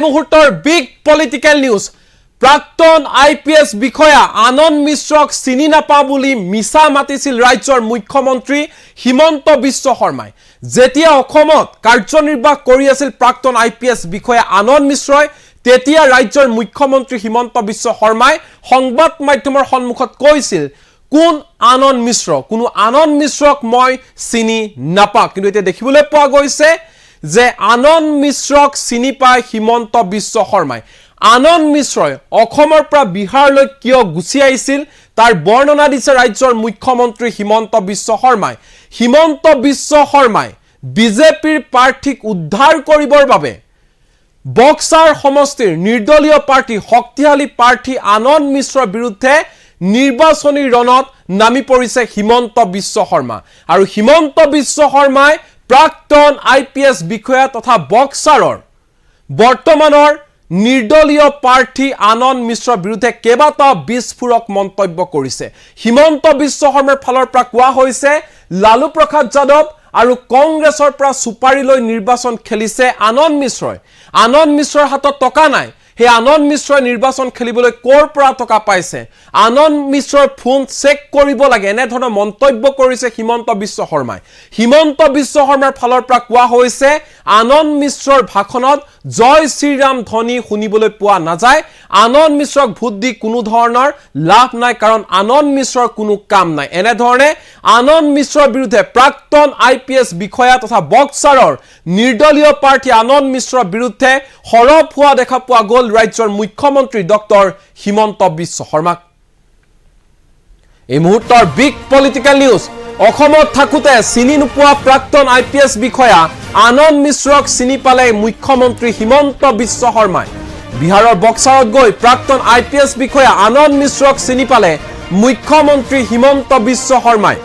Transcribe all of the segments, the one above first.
মুহূৰ্তৰ big political news প্ৰাক্তন IPS বিষয়া আনন্দ মিশ্ৰক চিনি নাপা বুলি মিছা মাতিছিল ৰাজ্যৰ মুখ্যমন্ত্ৰী হিমন্ত বিশ্ব শৰ্মাই যেতিয়া অসমত কাৰ্যনিৰ্বাহ কৰি আছিল প্ৰাক্তন আইপিএছ বিষয়া আনন্দ মিশ্ৰই তেতিয়া ৰাজ্যৰ মুখ্যমন্ত্ৰী হিমন্ত বিশ্ব শৰ্মাই সংবাদ মাধ্যমৰ সন্মুখত কৈছিল কোন আনন্দ মিশ্ৰ কোনো আনন্দ মিশ্ৰক মই চিনি নাপা কিন্তু এতিয়া দেখিবলৈ পোৱা গৈছে যে আনন্দ মিশ্ৰক চিনি পায় হিমন্ত বিশ্ব শৰ্মাই আনন্দ মিশ্ৰই অসমৰ পৰা বিহাৰলৈ কিয় গুছি আহিছিল তাৰ বৰ্ণনা দিছে ৰাজ্যৰ মুখ্যমন্ত্ৰী হিমন্ত বিশ্ব শৰ্মাই বিজেপিৰ প্ৰাৰ্থীক উদ্ধাৰ কৰিবৰ বাবে বক্সাৰ সমষ্টিৰ নিৰ্দলীয় প্ৰাৰ্থী শক্তিশালী প্ৰাৰ্থী আনন্দ মিশ্ৰৰ বিৰুদ্ধে নিৰ্বাচনী ৰণত নামি পৰিছে হিমন্ত বিশ্ব শৰ্মা আৰু হিমন্ত বিশ্ব শৰ্মাই প্ৰাক্তন আইপিএছ বিষয়া তথা বক্সাৰৰ বৰ্তমানৰ নিৰ্দলীয় প্ৰাৰ্থী আনন্দ মিশ্ৰৰ বিৰুদ্ধে কেইবাটা বিস্ফোৰক মন্তব্য কৰিছে হিমন্ত বিশ্ব শৰ্মাৰ ফালৰ পৰা কোৱা হৈছে লালু প্ৰসাদ যাদৱ আৰু কংগ্ৰেছৰ পৰা সুপাৰী লৈ নিৰ্বাচন খেলিছে আনন্দ মিশ্ৰৰ হাতত টকা নাই হে আনন্দ মিশ্ৰই নিৰ্বাচন খেলিবলৈ কোৰ পৰা টকা পাইছে আনন্দ মিশ্ৰৰ ফোন চেক কৰিব লাগে এনে ধৰণৰ মন্তব্য কৰিছে হিমন্ত বিশ্ব শৰ্মাৰ ফালৰ পৰা কোৱা হৈছে আনন্দ মিশ্ৰৰ ভাষণত জয় শ্ৰীৰাম ধ্বনি শুনিবলৈ পোৱা নাযায় আনন্দ মিশ্ৰক ভোট দি কোনো ধৰণৰ লাভ নাই কাৰণ আনন্দ মিশ্ৰৰ কোনো কাম নাই এনে ধৰণে আনন্দ মিশ্ৰৰ বিৰুদ্ধে প্ৰাক্তন আইপিএছ বিষয়া তথা বক্সাৰৰ নিৰ্দলীয় প্ৰাৰ্থী আনন্দ মিশ্ৰৰ বিৰুদ্ধে হৰপ হোৱা দেখা পোৱা গ'ল ৰাজ্যৰ মুখ্যমন্ত্ৰী ডক্টৰ হিমন্ত বিশ্ব শৰ্মাক এই মুহূৰ্তৰ বিগ পলিটিক্যাল নিউজ অসমত থাকুতে চিনি নোপোৱা প্ৰাক্তন আইপিএছ বিষয়া আনন্দ মিশ্ৰক চিনি পালে মুখ্যমন্ত্ৰী হিমন্ত বিশ্ব শৰ্মাই বিহাৰৰ বক্সাৰত গৈ প্ৰাক্তন আইপিএছ বিষয়া আনন্দ মিশ্ৰক চিনি পালে মুখ্যমন্ত্ৰী হিমন্ত বিশ্ব শৰ্মাই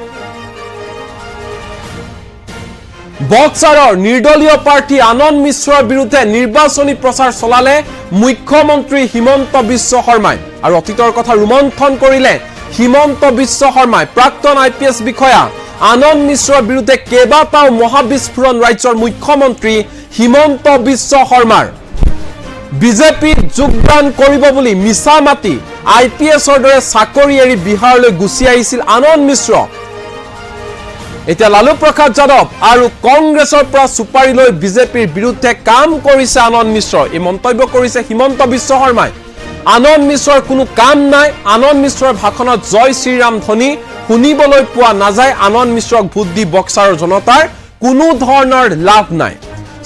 বক্সাৰৰ নিৰ্দলীয় প্ৰাৰ্থী আনন্দ মিশ্ৰৰ বিৰুদ্ধে নিৰ্বাচনী প্ৰচাৰ চলালে মুখ্যমন্ত্ৰী হিমন্ত বিশ্ব শৰ্মাই আৰু অতীতৰ কথা ৰোমন্থন কৰিলে হিমন্ত বিশ্ব শৰ্মাই প্ৰাক্তন আইপিএছ বিষয়া আনন্দ মিশ্ৰৰ বিৰুদ্ধে কেইবাটাও মহাবিস্ফোৰণ ৰাজ্যৰ মুখ্যমন্ত্ৰী হিমন্ত বিশ্ব শৰ্মাৰ বিজেপিত যোগদান কৰিব বুলি মিছা মাতি আইপিএছৰ দৰে চাকৰি এৰি বিহাৰলৈ গুছি আহিছিল আনন্দ মিশ্ৰ এতিয়া লালু প্ৰসাদ যাদৱ আৰু কংগ্ৰেছৰ পৰা সুপাৰী লৈ বিজেপিৰ বিৰুদ্ধে কাম কৰিছে আনন্দ মিশ্ৰ এই মন্তব্য কৰিছে হিমন্ত বিশ্ব শৰ্মাই আনন্দ মিশ্ৰৰ কোনো কাম নাই আনন্দ মিশ্ৰৰ ভাষণত জয় শ্ৰীৰাম ধ্বনি শুনিবলৈ পোৱা নাযায় আনন্দ মিশ্ৰক ভোট দি বক্সাৰৰ জনতাৰ কোনো ধৰণৰ লাভ নাই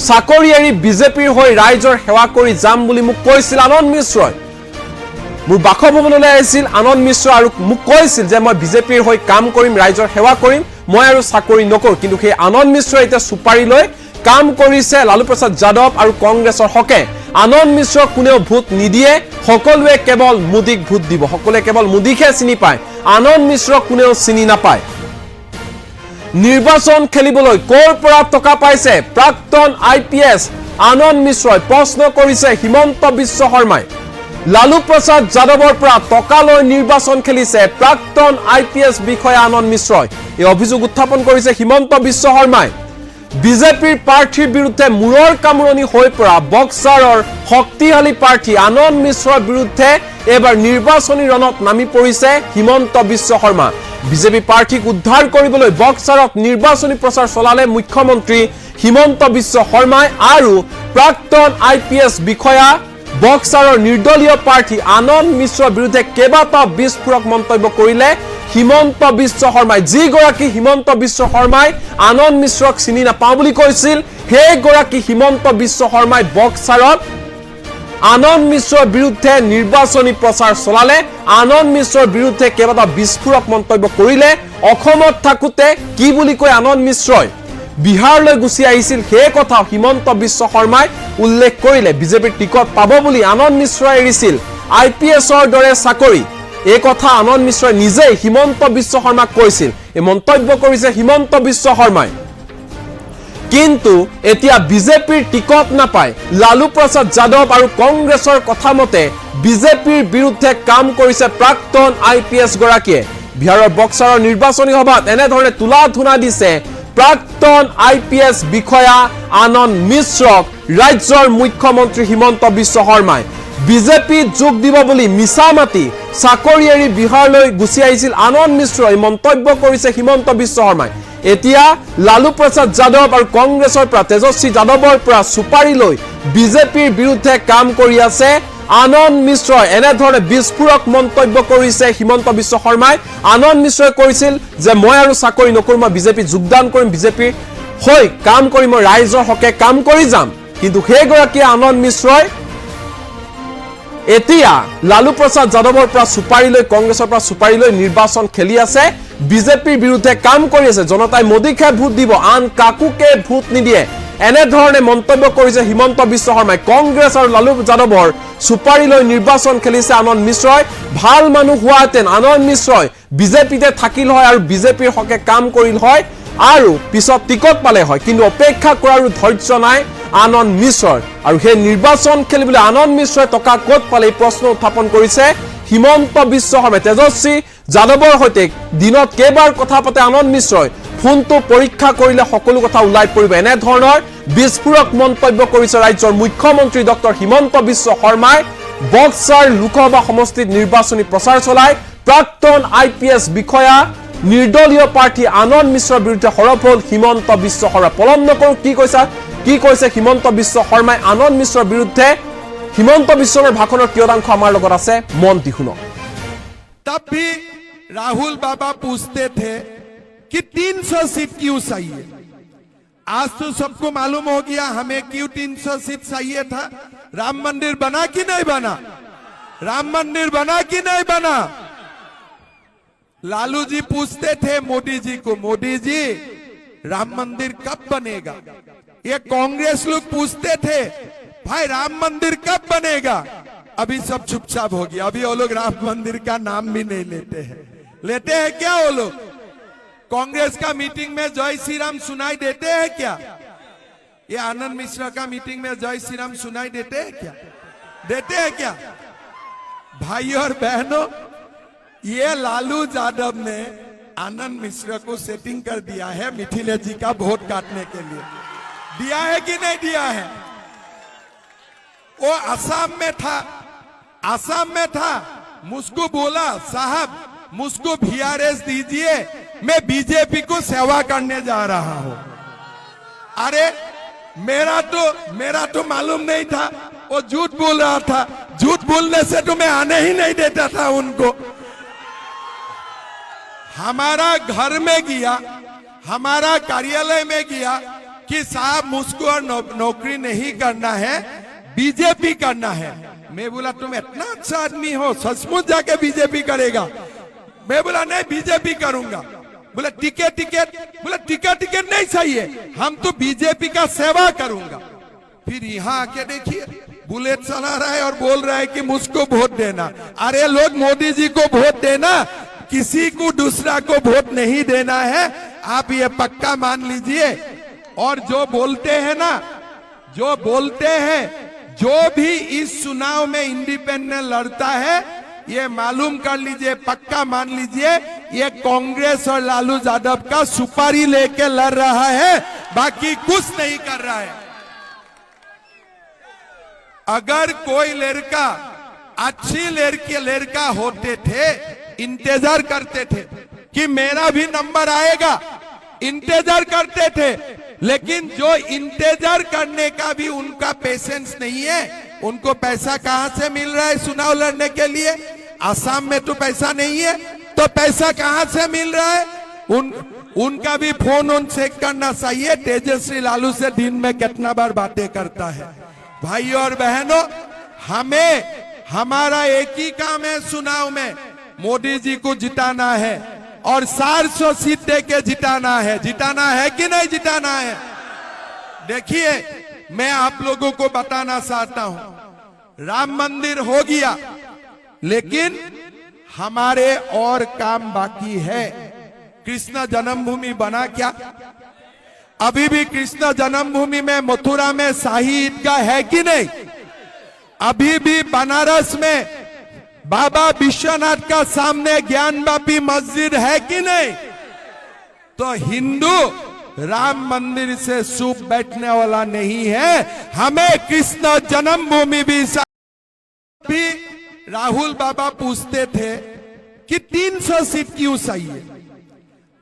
চাকৰি এৰি বিজেপিৰ হৈ ৰাইজৰ সেৱা কৰি যাম বুলি মোক কৈছিল আনন্দ মিশ্ৰই মোৰ বাসভৱনলৈ আহিছিল আনন্দ মিশ্ৰ আৰু মোক কৈছিল যে মই বিজেপিৰ হৈ কাম কৰিম ৰাইজৰ সেৱা কৰিম মই আৰু চাকৰি নকৰো কিন্তু সেই আনন্দ মিশ্ৰ এতিয়া সুপাৰী লৈ কাম কৰিছে লালু প্ৰসাদ যাদৱ আৰু কংগ্ৰেছৰ হকে আনন্দ মিশ্ৰক কোনেও ভোট নিদিয়ে সকলোৱে কেৱল মোদীক ভোট দিব সকলোৱে কেৱল মোদীকহে চিনি পায় আনন্দ মিশ্ৰক কোনেও চিনি নাপায় নিৰ্বাচন খেলিবলৈ কোৰ পৰা টকা পাইছে প্ৰাক্তন আইপিএছ আনন্দ মিশ্ৰই প্ৰশ্ন কৰিছে হিমন্ত বিশ্ব শৰ্মাই লালু প্ৰসাদ যাদৱৰ পৰা টকা লৈ নিৰ্বাচন খেলিছে প্ৰাক্তন আইপিএছ বিষয়া আনন্দ মিশ্ৰই এই অভিযোগ উত্থাপন কৰিছে হিমন্ত বিশ্ব শৰ্মাই বিজেপিৰ প্ৰাৰ্থীৰ বিৰুদ্ধে মূৰৰ কামৰণি হৈ পৰা বক্সাৰৰ শক্তিশালী প্ৰাৰ্থী আনন্দ মিশ্ৰৰ বিৰুদ্ধে এবাৰ নিৰ্বাচনী ৰণত নামি পৰিছে হিমন্ত বিশ্ব শৰ্মা বিজেপি প্ৰাৰ্থীক উদ্ধাৰ কৰিবলৈ বক্সাৰত নিৰ্বাচনী প্ৰচাৰ চলালে মুখ্যমন্ত্ৰী হিমন্ত বিশ্ব শৰ্মাই আৰু প্ৰাক্তন আইপিএছ বিষয়া বক্সাৰৰ নিৰ্দলীয় প্ৰাৰ্থী আনন্দ মিশ্ৰৰ বিৰুদ্ধে কেইবাটাও বিস্ফোৰক মন্তব্য কৰিলে হিমন্ত বিশ্ব শৰ্মাই যিগৰাকী হিমন্ত বিশ্ব শৰ্মাই আনন্দ মিশ্ৰক চিনি নাপাওঁ বুলি কৈছিল সেইগৰাকী হিমন্ত বিশ্ব শৰ্মাই বক্সাৰত আনন্দ মিশ্ৰৰ বিৰুদ্ধে নিৰ্বাচনী প্ৰচাৰ চলালে আনন্দ মিশ্ৰৰ বিৰুদ্ধে কেইবাটাও বিস্ফোৰক মন্তব্য কৰিলে অসমত থাকুতে কি বুলি কৈ আনন্দ মিশ্ৰই বিহাৰলৈ গুছি আহিছিল সেই কথা হিমন্ত বিশ্ব শৰ্মাই উল্লেখ কৰিলে বিজেপিৰ টিকট পাব বুলি আনন্দ মিশ্ৰই এৰিছিল আইপিএছৰ দৰে চাকৰি এই কথা আনন্দ মিশ্ৰই নিজেই হিমন্ত বিশ্ব শৰ্মাক কৈছিল এই মন্তব্য কৰিছে হিমন্ত বিশ্ব শৰ্মাই কিন্তু এতিয়া বিজেপিৰ টিকট নাপায় লালু প্ৰসাদ যাদৱ আৰু কংগ্ৰেছৰ কথা মতে বিজেপিৰ বিৰুদ্ধে কাম কৰিছে প্ৰাক্তন আইপিএছ গৰাকীয়ে বিহাৰৰ বক্সাৰৰ নিৰ্বাচনী সভাত এনে ধৰণে তুলা ধুনা দিছে প্ৰাক্তন IPS বিষয়া আনন্দ মিশ্ৰক ৰাজ্যৰ মুখ্যমন্ত্ৰী হিমন্ত বিশ্ব শৰ্মাই বিজেপিত যোগ দিব বুলি মিছা মাতি চাকৰি এৰি বিহাৰলৈ গুচি আহিছিল আনন্দ মিশ্ৰই মন্তব্য কৰিছে হিমন্ত বিশ্ব শৰ্মাই। এতিয়া লালু প্ৰসাদ যাদৱ আৰু কংগ্ৰেছৰ পৰা তেজস্বী যাদৱৰ পৰা সুপাৰি লৈ বিজেপিৰ বিৰুদ্ধে কাম কৰি আছে আনন্দ মিশ্ৰই। এনেধৰণে বিস্ফোৰক মন্তব্য কৰিছে হিমন্ত বিশ্ব শৰ্মাই। আনন্দ মিশ্ৰই কৈছিল যে মই আৰু চাকৰি নকৰো, মই বিজেপি যোগদান কৰিম, বিজেপিৰ হৈ কাম কৰি মই ৰাইজৰ হকে কাম কৰি যাম। কিন্তু সেইগৰাকী আনন্দ মিশ্ৰই এতিয়া লালু প্ৰসাদ যাদৱৰ পৰা সুপাৰি লৈ কংগ্ৰেছৰ পৰা সুপাৰি লৈ নিৰ্বাচন খেলি আছে, বিজেপিৰ বিৰুদ্ধে কাম কৰি আছে। জনতাই মোদীকে ভোট দিব, আন কাকুকে ভোট নিদিয়ে, এনেধৰণে মন্তব্য কৰিছে হিমন্ত বিশ্ব শৰ্মাই। কংগ্ৰেছ আৰু লালু যাদৱৰ সুপাৰি লৈ নিৰ্বাচন খেলিছে আনন্দ মিশ্ৰই। ভাল মানুহ হোৱাহেঁতেন আনন্দ মিশ্ৰই বিজেপিতে থাকিল হয় আৰু বিজেপিৰ হকে কাম কৰিল হয় আৰু পিছত টিকট পালে হয়, কিন্তু অপেক্ষা কৰাৰো ধৈৰ্য নাই আনন্দ মিশ্ৰৰ। আৰু সেই নিৰ্বাচন খেলিবলৈ আনন্দ মিশ্ৰই টকা ক'ত পালে এই প্ৰশ্ন উত্থাপন কৰিছে হিমন্ত বিশ্ব শৰ্মাই। তেজস্বী যাদৱৰ সৈতে দিনত কেইবাৰ কথা পাতে আনন্দ মিশ্ৰই, ফোনটো পৰীক্ষা কৰিলে সকলো কথা ওলাই পৰিব। এনেধৰণৰ বিস্ফোৰক মন্তব্য কৰিছে ৰাজ্যৰ মুখ্যমন্ত্ৰী ডক্টৰ হিমন্ত বিশ্ব শৰ্মাই। বক্সাৰ লোকসভা সমষ্টিত নিৰ্বাচনী প্ৰচাৰ চলাই প্ৰাক্তন IPS বিষয়া নিৰ্দলীয় প্ৰাৰ্থী আনন্দ মিশ্ৰৰ বিৰুদ্ধে সৰব হল হিমন্ত বিশ্ব শৰ্মা। পলম নকৰো, কি কৈছে হিমন্ত বিশ্ব শৰ্মাই আনন্দ মিশ্ৰৰ বিৰুদ্ধে। হিমন্ত বিশ্ব শৰ্মাৰ ভাষণৰ কিয়দাংশ আমাৰ লগত আছে, মন দি শুনক। तब भी राहुल बाबा पूछते थे कि 300 सीट क्यों चाहिए। आज तो सबको मालूम हो गया हमें क्यों 300 सीट चाहिए था। राम मंदिर बना कि नहीं बना, राम मंदिर बना कि नहीं बना। लालू जी पूछते थे मोदी जी को, मोदी जी राम मंदिर कब बनेगा। ये कांग्रेस लोग पूछते थे भाई राम मंदिर कब बनेगा। अभी सब चुपचाप हो गया, अभी वो लोग राम मंदिर का नाम भी नहीं लेते हैं। लेते हैं क्या वो लोग? कांग्रेस का मीटिंग में जय श्री राम सुनाई देते हैं क्या? ये आनंद मिश्रा का मीटिंग में जय श्री राम सुनाई देते हैं क्या? देते हैं क्या? भाई और बहनों, ये लालू यादव ने आनंद मिश्रा को सेटिंग कर दिया है मिथिलेश जी का वोट काटने के लिए। दिया है कि नहीं दिया है? वो असम में था, मुझको बोला साहब मुझको VRS दीजिए, मैं बीजेपी को सेवा करने जा रहा हूं। अरे मेरा तो मालूम नहीं था, वो झूठ बोल रहा था। झूठ बोलने से तो मैं आने ही नहीं देता था उनको। हमारा घर में गया, हमारा कार्यालय में गया कि साहब मुझको और नौकरी नहीं करना है, बीजेपी करना है। मैं बोला तुम इतना अच्छा आदमी हो, सचमुच जाके बीजेपी करेगा? मैं बोला नहीं बीजेपी करूंगा। बोला टिकट, बोला टिकट नहीं चाहिए, हम तो बीजेपी का सेवा करूंगा। फिर यहाँ आके देखिए बुलेट चला रहा है और बोल रहा है कि मुझको वोट देना। अरे लोग मोदी जी को वोट देना, किसी को दूसरा को वोट नहीं देना है, आप ये पक्का मान लीजिए। और जो बोलते हैं ना, जो भी इस चुनाव में इंडिपेंडेंट लड़ता है, ये मालूम कर लीजिए, पक्का मान लीजिए, ये कांग्रेस और लालू यादव का सुपारी लेके लड़ रहा है, बाकी कुछ नहीं कर रहा है। अगर कोई लड़का अच्छी लड़का होते थे, इंतजार करते थे कि मेरा भी नंबर आएगा, इंतजार करते थे। लेकिन जो इंतजार करने का भी उनका पेशेंस नहीं है, उनको पैसा कहां से मिल रहा है चुनाव लड़ने के लिए? असम में तो पैसा नहीं है, तो पैसा कहां से मिल रहा है? उनका भी फोन चेक करना चाहिए, तेजस्वी लालू से दिन में कितना बार बातें करता है। भाई और बहनों, हमारा एक ही काम है चुनाव में, मोदी जी को जिताना है और 400 सीट दे के जिताना है कि नहीं जिताना है? देखिए मैं आप लोगों को बताना चाहता हूं, राम मंदिर हो गया, लेकिन हमारे और काम बाकी है। कृष्ण जन्मभूमि बना क्या? अभी भी कृष्ण जन्मभूमि में मथुरा में शाही ईदगाह है कि नहीं? अभी भी बनारस में बाबा विश्वनाथ का सामने ज्ञानवापी मस्जिद है कि नहीं? तो राम मंदिर से सूप बैठने वाला नहीं है। हमें कृष्ण जन्मभूमि भी राहुल बाबा पूछते थे कि 300 सीट क्यों चाहिए।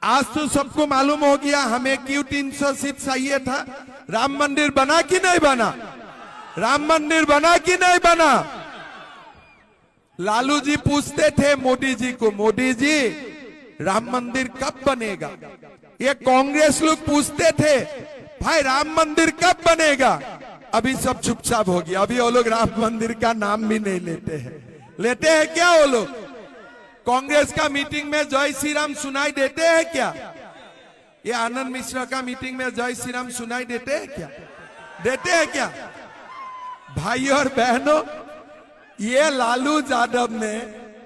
आज तो सबको मालूम हो गया हमें क्यों 300 सीट चाहिए था। राम मंदिर बना कि नहीं बना? राम मंदिर बना कि नहीं बना? लालू जी पूछते थे मोदी जी को, मोदी जी राम मंदिर कब बनेगा? ये कांग्रेस लोग पूछते थे भाई राम मंदिर कब बनेगा? अभी सब चुपचाप हो गया। अभी वो लोग राम मंदिर का नाम भी नहीं लेते हैं। लेते हैं क्या वो लोग? कांग्रेस का मीटिंग में जय श्री राम सुनाई देते हैं क्या? ये आनंद मिश्रा का मीटिंग में जय श्री राम सुनाई देते हैं क्या? देते हैं क्या? भाई और बहनों, ये लालू यादव ने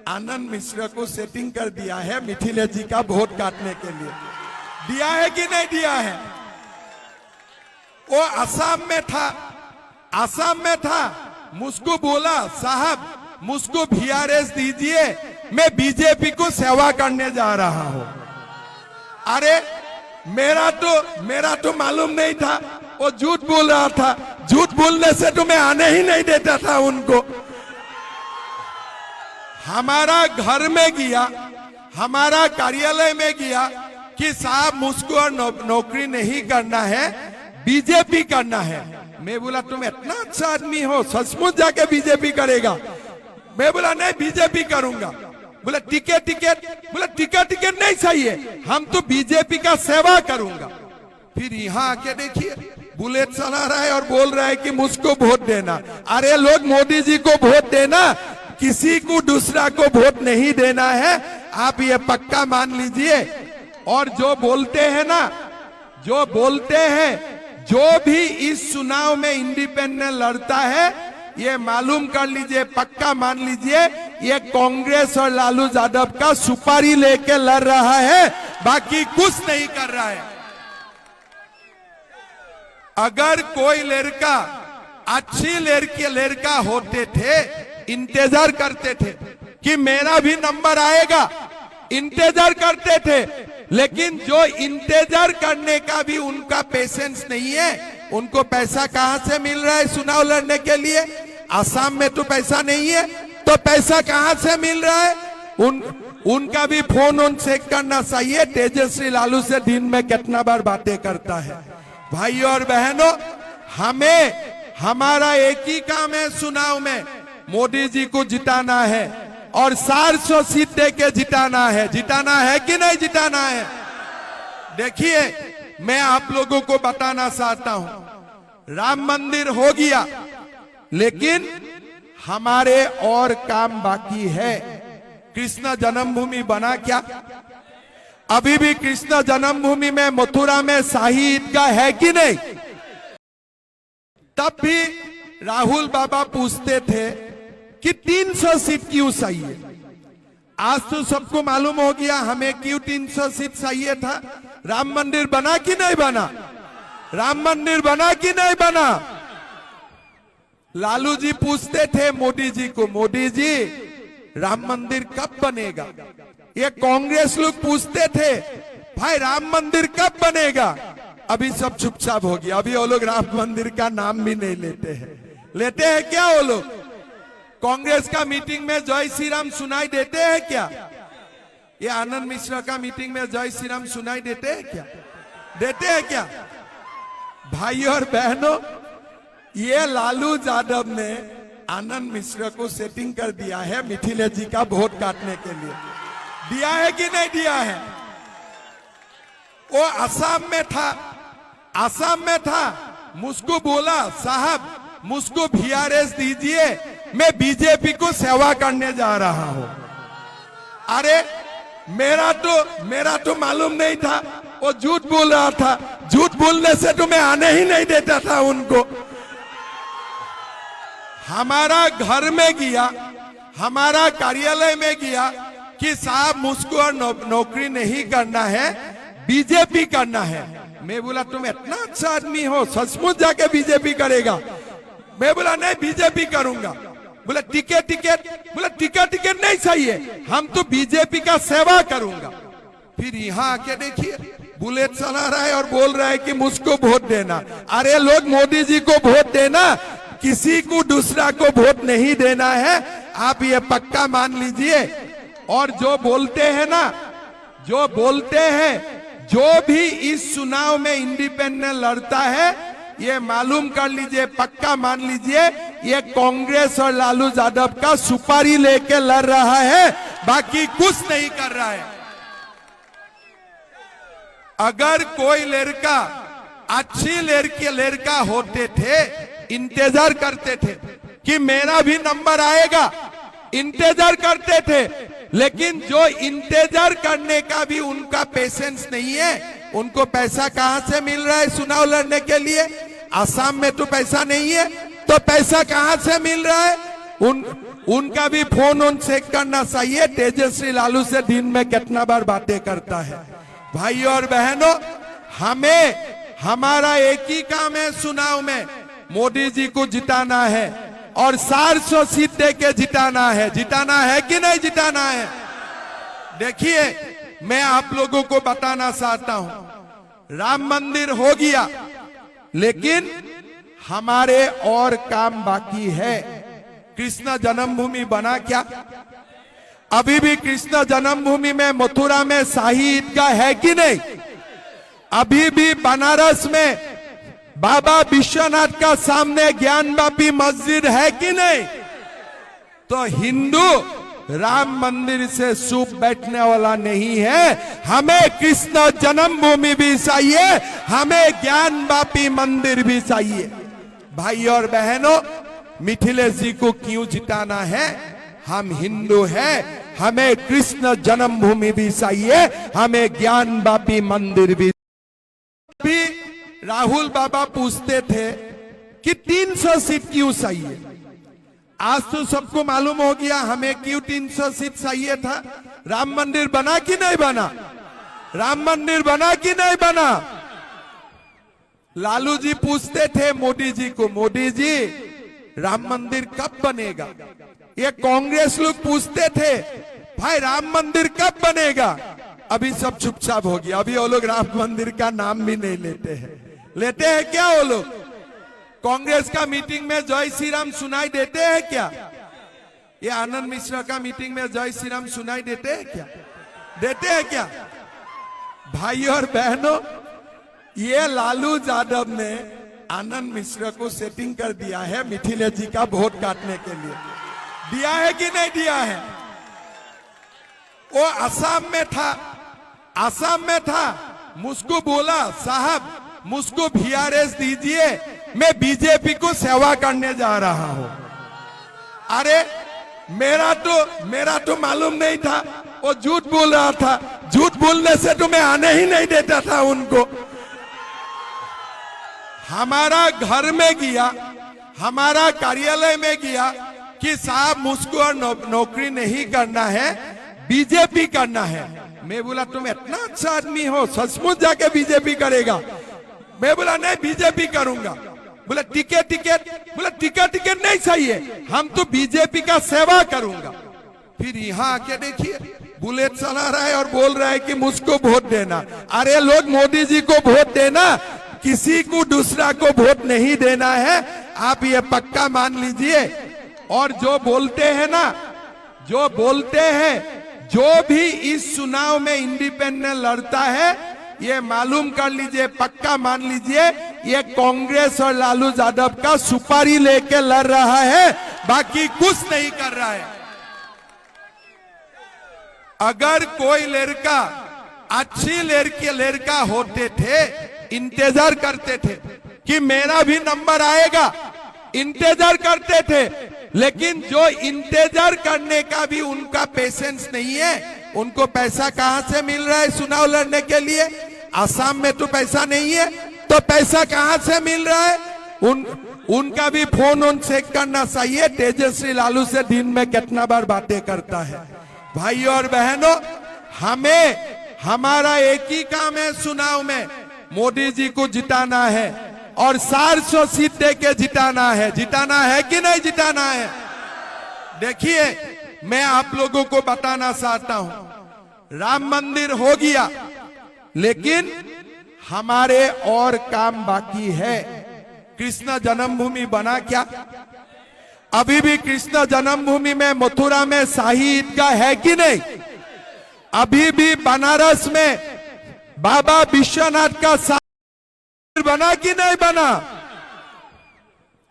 आनंद मिश्रा को सेटिंग कर दिया है मिथिलेश जी का वोट काटने के लिए। दिया है कि नहीं दिया है? वो असम में था, मुझको बोला साहब मुझको VRS दीजिए, मैं बीजेपी को सेवा करने जा रहा हूं। अरे मेरा तो मालूम नहीं था, वो झूठ बोल रहा था। झूठ बोलने से तो मैं आने ही नहीं देता था उनको। हमारा घर में गया, हमारा कार्यालय में गया कि साहब मुझको और नौकरी नहीं करना है, बीजेपी करना है। मैं बोला तुम इतना अच्छा आदमी हो, सचमुच जाके बीजेपी करेगा? मैं बोला नहीं बीजेपी करूंगा। बोला टिकट नहीं चाहिए, हम तो बीजेपी का सेवा करूंगा। फिर यहाँ आके देखिए बुलेट चला रहा है और बोल रहा है कि मुझको वोट देना। अरे लोग मोदी जी को वोट देना, किसी को दूसरा को वोट नहीं देना है, आप ये पक्का मान लीजिए। और जो बोलते हैं ना, जो बोलते हैं जो भी इस चुनाव में इंडिपेंडेंट लड़ता है, ये मालूम कर लीजिए, पक्का मान लीजिए, ये कांग्रेस और लालू यादव का सुपारी लेके लड़ रहा है, बाकी कुछ नहीं कर रहा है। अगर कोई लड़का अच्छी लड़का होते थे, इंतजार करते थे कि मेरा भी नंबर आएगा, इंतजार करते थे। लेकिन जो इंतजार करने का भी उनका पेशेंस नहीं है, उनको पैसा कहां से मिल रहा है चुनाव लड़ने के लिए? असम में तो पैसा नहीं है, तो पैसा कहां से मिल रहा है? उनका भी फोन चेक करना चाहिए, तेजस्वी लालू से दिन में कितना बार बातें करता है। भाई और बहनों, हमें हमारा एक ही काम है चुनाव में, मोदी जी को जिताना है और 400 सीट दे के जिताना है। जिताना है कि नहीं जिताना है? देखिए मैं आप लोगों को बताना चाहता हूं, राम मंदिर हो गया, लेकिन हमारे और काम बाकी है। कृष्ण जन्मभूमि बना क्या? अभी भी कृष्ण जन्मभूमि में मथुरा में शाही ईदगाह है कि नहीं? तब भी राहुल बाबा पूछते थे कि 300 सीट क्यों चाहिए। आज तो सबको मालूम हो गया हमें क्यों 300 सीट चाहिए था। राम मंदिर बना कि नहीं बना? राम मंदिर बना कि नहीं बना? लालू जी पूछते थे मोदी जी को, मोदी जी राम मंदिर कब बनेगा? ये कांग्रेस लोग पूछते थे भाई राम मंदिर कब बनेगा? अभी सब चुपचाप हो गया। अभी वो लोग राम मंदिर का नाम भी नहीं लेते हैं। लेते हैं क्या वो लोग? कांग्रेस का मीटिंग में जय श्री राम सुनाई देते हैं क्या? ये आनंद मिश्रा का मीटिंग में जय श्री राम सुनाई देते हैं क्या? देते हैं क्या? भाई और बहनों, ये लालू यादव ने आनंद मिश्रा को सेटिंग कर दिया है मिथिलेश जी का वोट काटने के लिए। दिया है कि नहीं दिया है? वो असम में था, मुझको बोला साहब मुझको VRS दीजिए, मैं बीजेपी को सेवा करने जा रहा हूं। अरे मेरा तो मालूम नहीं था, वो झूठ बोल रहा था। झूठ बोलने से तो मैं आने ही नहीं देता था उनको। हमारा घर में गया, हमारा कार्यालय में गया कि साहब मुझको और नौकरी नहीं करना है, बीजेपी करना है। मैं बोला तुम इतना अच्छा आदमी हो, सचमुच जाके बीजेपी करेगा? मैं बोला नहीं बीजेपी करूंगा। बोला टिकट नहीं चाहिए, हम तो बीजेपी का सेवा करूंगा। फिर यहाँ आके देखिए बुलेट चला रहा है और बोल रहा है कि मुझको वोट देना। अरे लोग, मोदी जी को वोट देना, किसी को दूसरा को वोट नहीं देना है, आप ये पक्का मान लीजिए। और जो बोलते हैं ना, जो बोलते हैं, जो भी इस चुनाव में इंडिपेंडेंट लड़ता है, ये मालूम कर लीजिए, पक्का मान लीजिए, ये कांग्रेस और लालू यादव का सुपारी लेके लड़ रहा है, बाकी कुछ नहीं कर रहा है। अगर कोई लड़का अच्छी लड़का होते थे, इंतजार करते थे कि मेरा भी नंबर आएगा, इंतजार करते थे। लेकिन जो इंतजार करने का भी उनका पेशेंस नहीं है, उनको पैसा कहां से मिल रहा है चुनाव लड़ने के लिए? असम में तो पैसा नहीं है, तो पैसा कहां से मिल रहा है? उनका भी फोन ऑन चेक करना चाहिए, तेजस्वी लालू से दिन में कितना बार बातें करता है। भाई और बहनों, हमें हमारा एक ही काम है चुनाव में, मोदी जी को जिताना है और 400 सीट दे के जिताना है। जिताना है कि नहीं जिताना है? देखिए, मैं आप लोगों को बताना चाहता हूं, राम मंदिर हो गया, लेकिन हमारे और काम बाकी है। कृष्ण जन्मभूमि बना क्या? अभी भी कृष्ण जन्मभूमि में, मथुरा में शाही ईदगाह है कि नहीं? अभी भी बनारस में बाबा विश्वनाथ का सामने ज्ञानवापी मस्जिद है कि नहीं? तो हिंदू राम मंदिर से चुप बैठने वाला नहीं है। हमें कृष्ण जन्मभूमि भी चाहिए, हमें ज्ञानवापी मंदिर भी चाहिए। भाई और बहनों, मिथिलेश जी को क्यों जिताना है? हम हिंदू हैं, हमें कृष्ण जन्मभूमि भी चाहिए, हमें ज्ञानवापी मंदिर भी। राहुल बाबा पूछते थे कि 300 सीट क्यों चाहिए? आज तो सबको मालूम हो गया हमें क्यों 300 सीट चाहिए था। राम मंदिर बना कि नहीं बना? राम मंदिर बना कि नहीं बना? लालू जी पूछते थे मोदी जी को, मोदी जी राम मंदिर कब बनेगा? ये कांग्रेस लोग पूछते थे, भाई राम मंदिर कब बनेगा? अभी सब चुपचाप हो गया, अभी वो लोग राम मंदिर का नाम भी नहीं लेते हैं। लेते हैं क्या वो लोग? कांग्रेस का मीटिंग में जय श्री राम सुनाई देते हैं क्या? ये आनंद मिश्रा का मीटिंग में जय श्री राम सुनाई देते हैं क्या? देते हैं क्या? भाई और बहनों, ये लालू यादव ने आनंद मिश्रा को सेटिंग कर दिया है मिथिलेश जी का वोट काटने के लिए। दिया है कि नहीं दिया है? वो असम में था, असम में था, मुझको बोला साहब मुझको VRS दीजिए, मैं बीजेपी को सेवा करने जा रहा हूं। अरे मेरा तो मालूम नहीं था, वो झूठ बोल रहा था। झूठ बोलने से तो मैं आने ही नहीं देता था उनको। हमारा घर में गया, हमारा कार्यालय में गया कि साहब मुझको और नौकरी नहीं करना है, बीजेपी करना है। मैं बोला तुम इतना अच्छा आदमी हो, सचमुच जाके बीजेपी करेगा? मैं बोला नहीं, बीजेपी करूंगा। बोला टिकट, बोला टिकट नहीं चाहिए, हम तो बीजेपी का सेवा करूंगा। फिर यहाँ आके देखिए, बुलेट चला रहा है और बोल रहा है कि मुझको वोट देना। अरे लोग, मोदी जी को वोट देना, किसी को दूसरा को वोट नहीं देना है, आप ये पक्का मान लीजिए। और जो बोलते हैं ना, जो बोलते हैं, जो भी इस चुनाव में इंडिपेंडेंट लड़ता है, ये मालूम कर लीजिए, पक्का मान लीजिए, ये कांग्रेस और लालू यादव का सुपारी लेके लड़ रहा है, बाकी कुछ नहीं कर रहा है। अगर कोई लड़का अच्छी लड़का होते थे, इंतजार करते थे कि मेरा भी नंबर आएगा, इंतजार करते थे। लेकिन जो इंतजार करने का भी उनका पेशेंस नहीं है, उनको पैसा कहां से मिल रहा है चुनाव लड़ने के लिए? असम में तो पैसा नहीं है, तो पैसा कहां से मिल रहा है? उनका भी फोन ऑन चेक करना चाहिए, तेजस्वी लालू से दिन में कितना बार बातें करता है। भाई और बहनों, हमें हमारा एक ही काम है चुनाव में, मोदी जी को जिताना है और 400 सीट दे के जिताना है। जिताना है कि नहीं जिताना है? देखिए, मैं आप लोगों को बताना चाहता हूं, राम मंदिर हो गया, लेकिन हमारे और काम बाकी है। कृष्ण जन्मभूमि बना क्या? अभी भी कृष्ण जन्मभूमि में मथुरा में शाही ईदगाह है कि नहीं? अभी भी बनारस में बाबा विश्वनाथ का बना कि नहीं बना?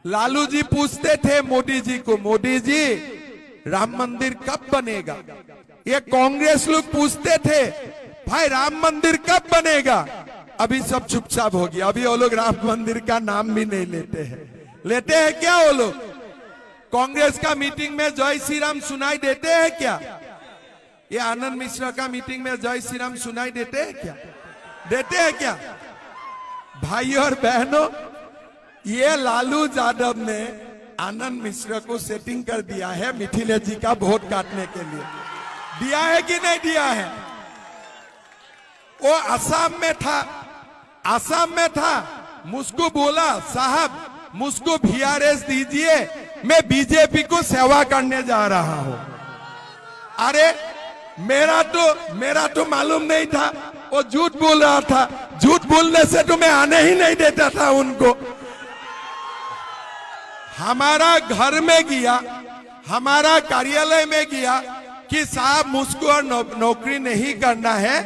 लालू जी पूछते थे मोदी जी को, मोदी जी राम मंदिर कब बनेगा? ये कांग्रेस लोग पूछते थे, भाई राम मंदिर कब बनेगा? अभी सब चुपचाप हो गया। अभी वो लोग राम मंदिर का नाम भी नहीं लेते हैं। लेते हैं क्या वो लोग? कांग्रेस का मीटिंग में जय श्री राम सुनाई देते हैं क्या? ये आनंद मिश्रा का मीटिंग में जय श्री राम सुनाई देते हैं क्या? देते हैं क्या? भाई और बहनों, ये लालू यादव ने आनंद मिश्रा को सेटिंग कर दिया है मिथिलेश जी का वोट काटने के लिए। दिया है कि नहीं दिया है? वो असम में था, मुझको बोला साहब मुझको VRS दीजिए, मैं बीजेपी को सेवा करने जा रहा हूं। अरे मेरा तो मालूम नहीं था, वो झूठ बोल रहा था। झूठ बोलने से तो मैं आने ही नहीं देता था उनको। हमारा घर में गया, हमारा कार्यालय में गया कि साहब मुझको और नौकरी नहीं करना है,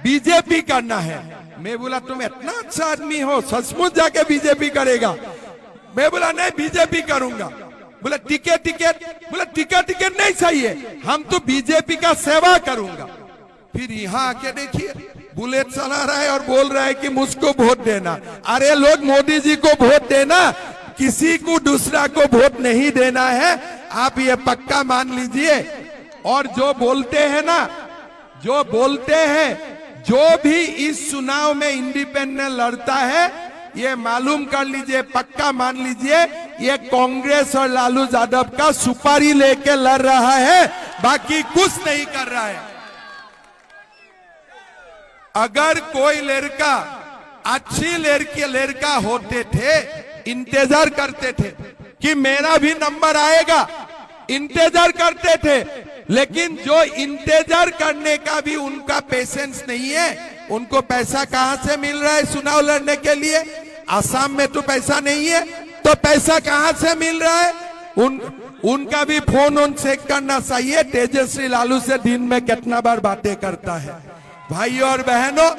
बीजेपी करना है। मैं बोला तुम इतना अच्छा आदमी हो, सचमुच जाके बीजेपी करेगा? मैं बोला नहीं, बीजेपी करूंगा। बोला टिकट नहीं चाहिए, हम तो बीजेपी का सेवा करूंगा। फिर यहाँ आके देखिए बुलेट चला रहा है और बोल रहा है कि मुझको वोट देना। अरे लोग, मोदी जी को वोट देना, किसी को दूसरा को वोट नहीं देना है, आप ये पक्का मान लीजिए। और जो बोलते हैं ना, जो भी इस चुनाव में इंडिपेंडेंट लड़ता है, ये मालूम कर लीजिए, पक्का मान लीजिए, ये कांग्रेस और लालू यादव का सुपारी लेके लड़ रहा है, बाकी कुछ नहीं कर रहा है। अगर कोई लड़का अच्छी लड़का होते थे, इंतजार करते थे कि मेरा भी नंबर आएगा, इंतजार करते थे। लेकिन जो इंतजार करने का भी उनका पेशेंस नहीं है, उनको पैसा कहां से मिल रहा है चुनाव लड़ने के लिए? असम में तो पैसा नहीं है, तो पैसा कहां से मिल रहा है? उनका भी फोन ऑन चेक करना चाहिए, तेजस्वी लालू से दिन में कितना बार बातें करता है। भाई और बहनों,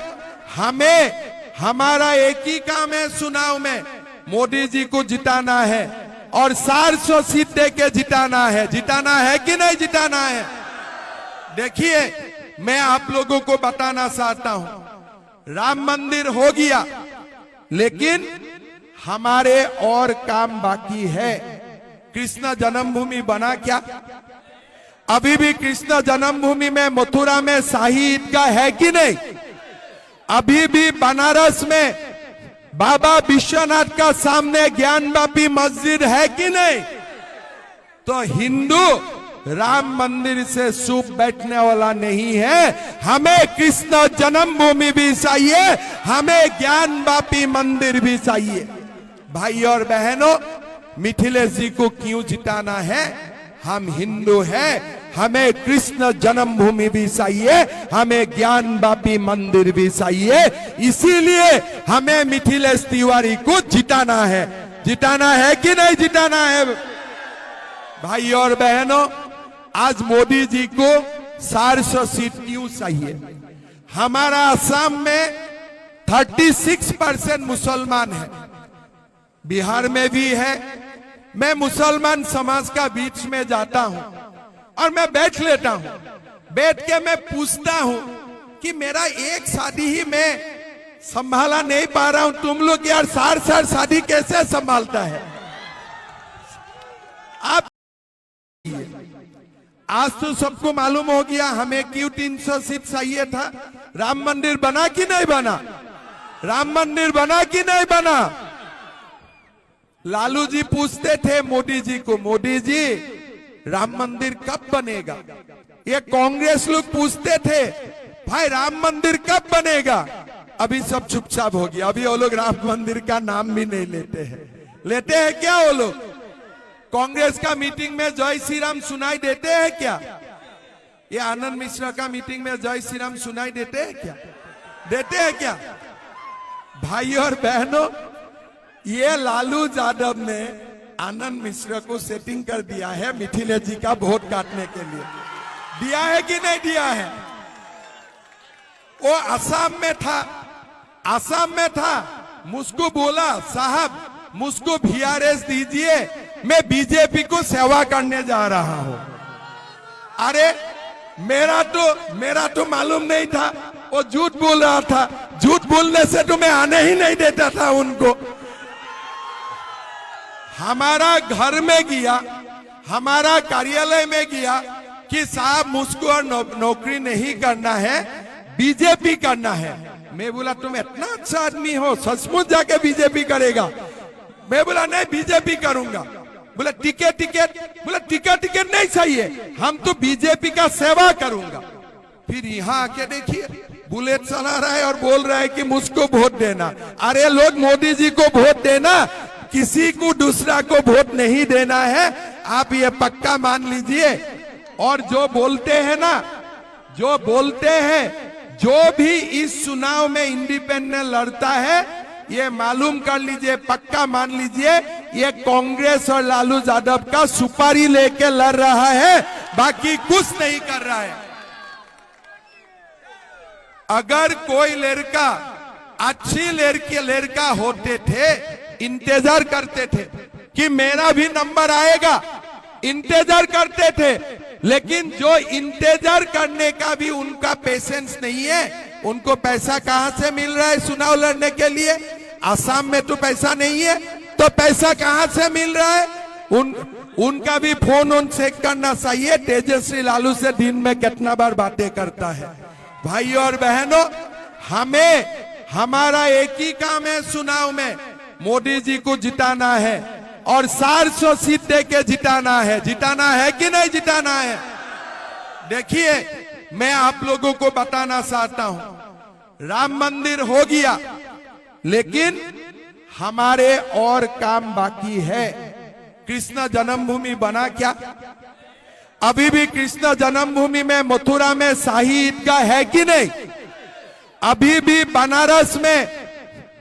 हमारा एक ही काम है चुनाव में, मोदी जी को जिताना है और 400 सीट दे के जिताना है। जिताना है कि नहीं जिताना है? देखिए, मैं आप लोगों को बताना चाहता हूं, राम मंदिर हो गया, लेकिन हमारे और काम बाकी है। कृष्ण जन्मभूमि बना क्या? अभी भी कृष्ण जन्मभूमि में मथुरा में शाही ईदगाह है कि नहीं? अभी भी बनारस में बाबा विश्वनाथ का सामने ज्ञानवापी मस्जिद है कि नहीं? तो हिंदू राम मंदिर से चुप बैठने वाला नहीं है। हमें कृष्ण जन्मभूमि भी चाहिए, हमें ज्ञानवापी मंदिर भी चाहिए। भाई और बहनों, मिथिलेश जी को क्यों जिताना है? हम हिंदू हैं, हमें कृष्ण जन्मभूमि भी चाहिए, हमें ज्ञानवापी मंदिर भी चाहिए। इसीलिए हमें मिथिलेश तिवारी को जिताना है। जिताना है कि नहीं जिताना है? भाई और बहनों, आज मोदी जी को 400 सीट क्यों चाहिए? हमारा असम में 36% मुसलमान है, बिहार में भी है। मैं मुसलमान समाज का बीच में जाता हूं और मैं बैठ लेता हूं, बैठ के मैं पूछता हूं कि मेरा एक शादी ही मैं संभाला नहीं पा रहा हूं, तुम लोग यार 4 शादी कैसे संभालता है? आप आज तो सबको मालूम हो गया हमें क्यों 300 सीट चाहिए था। राम मंदिर बना कि नहीं बना? राम मंदिर बना कि नहीं बना? लालू जी पूछते थे मोदी जी को, मोदी जी राम मंदिर कब बनेगा? ये कांग्रेस लोग पूछते थे, भाई राम मंदिर कब बनेगा? अभी सब चुपचाप हो गया। अभी वो लोग राम मंदिर का नाम भी नहीं लेते हैं। लेते हैं क्या वो लोग? कांग्रेस का मीटिंग में जय श्री राम सुनाई देते हैं क्या? ये आनंद मिश्रा का मीटिंग में जय श्री राम सुनाई देते हैं क्या? देते हैं क्या? भाई और बहनों, ये लालू यादव ने आनंद मिश्रा को सेटिंग कर दिया है मिथिलेश जी का वोट काटने के लिए। दिया है कि नहीं दिया है? वो आसाम में था, मुझको बोला साहब मुझको VRS दीजिए, मैं बीजेपी को सेवा करने जा रहा हूं। अरे मेरा तो मालूम नहीं था, वो झूठ बोल रहा था। झूठ बोलने से तो मैं आने ही नहीं देता था उनको। हमारा घर में गया, हमारा कार्यालय में गया कि साहब मुझको और नौकरी नहीं करना है, बीजेपी करना है। मैं बोला तुम इतना अच्छा आदमी हो, सचमुच जाके बीजेपी करेगा? मैं बोला नहीं, बीजेपी करूंगा। बोला टिकट, बोला टिकट नहीं चाहिए, हम तो बीजेपी का सेवा करूंगा। फिर यहाँ आके देखिए, बुलेट चला रहा है और बोल रहा है कि मुझको वोट देना। अरे लोग, मोदी जी को वोट देना, किसी को दूसरा को वोट नहीं देना है, आप ये पक्का मान लीजिए। और जो बोलते हैं ना, जो भी इस चुनाव में इंडिपेंडेंट लड़ता है, ये मालूम कर लीजिए, पक्का मान लीजिए, ये कांग्रेस और लालू यादव का सुपारी लेके लड़ रहा है, बाकी कुछ नहीं कर रहा है। अगर कोई लड़का अच्छी लड़का होते थे, इंतजार करते थे कि मेरा भी नंबर आएगा, इंतजार करते थे। लेकिन जो इंतजार करने का भी उनका पेशेंस नहीं है, उनको पैसा कहां से मिल रहा है चुनाव लड़ने के लिए? आसाम में तो पैसा नहीं है, तो पैसा कहां से मिल रहा है? उनका भी फोन चेक करना चाहिए, तेजस्वी लालू से दिन में कितना बार बातें करता है। भाई और बहनों, हमारा एक ही काम है चुनाव में, मोदी जी को जिताना है और 400 सीट दे के जिताना है। जिताना है कि नहीं जिताना है? देखिए, मैं आप लोगों को बताना चाहता हूं, राम मंदिर हो गया, लेकिन हमारे और काम बाकी है। कृष्ण जन्मभूमि बना क्या? अभी भी कृष्ण जन्मभूमि में, मथुरा में शाही ईदगाह है कि नहीं? अभी भी बनारस में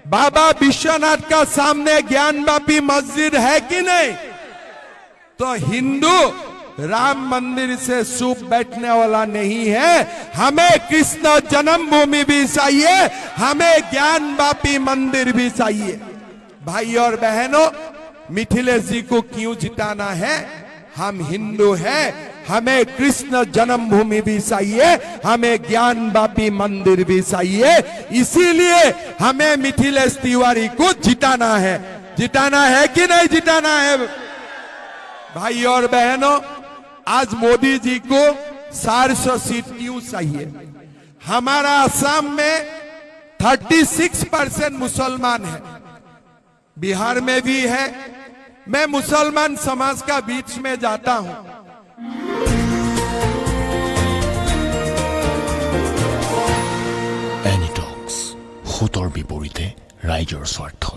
बाबा विश्वनाथ का सामने ज्ञानवापी मस्जिद है कि नहीं? तो हिंदू राम मंदिर से चुप बैठने वाला नहीं है। हमें कृष्ण जन्मभूमि भी चाहिए, हमें ज्ञानवापी मंदिर भी चाहिए। भाई और बहनों, मिथिलेश जी को क्यों जिताना है? हम हिंदू हैं, हमें कृष्ण जन्मभूमि भी चाहिए, हमें ज्ञानवापी मंदिर भी चाहिए। इसीलिए हमें मिथिलेश तिवारी को जिताना है। जिताना है कि नहीं जिताना है? भाई और बहनों, आज मोदी जी को 400 सीट क्यों चाहिए? हमारा असम में 36% मुसलमान है, बिहार में भी है। मैं मुसलमान समाज का बीच में जाता हूं। এনিটক্স, হুতৰ বিপৰীতে ৰাইজৰ স্বাৰ্থ।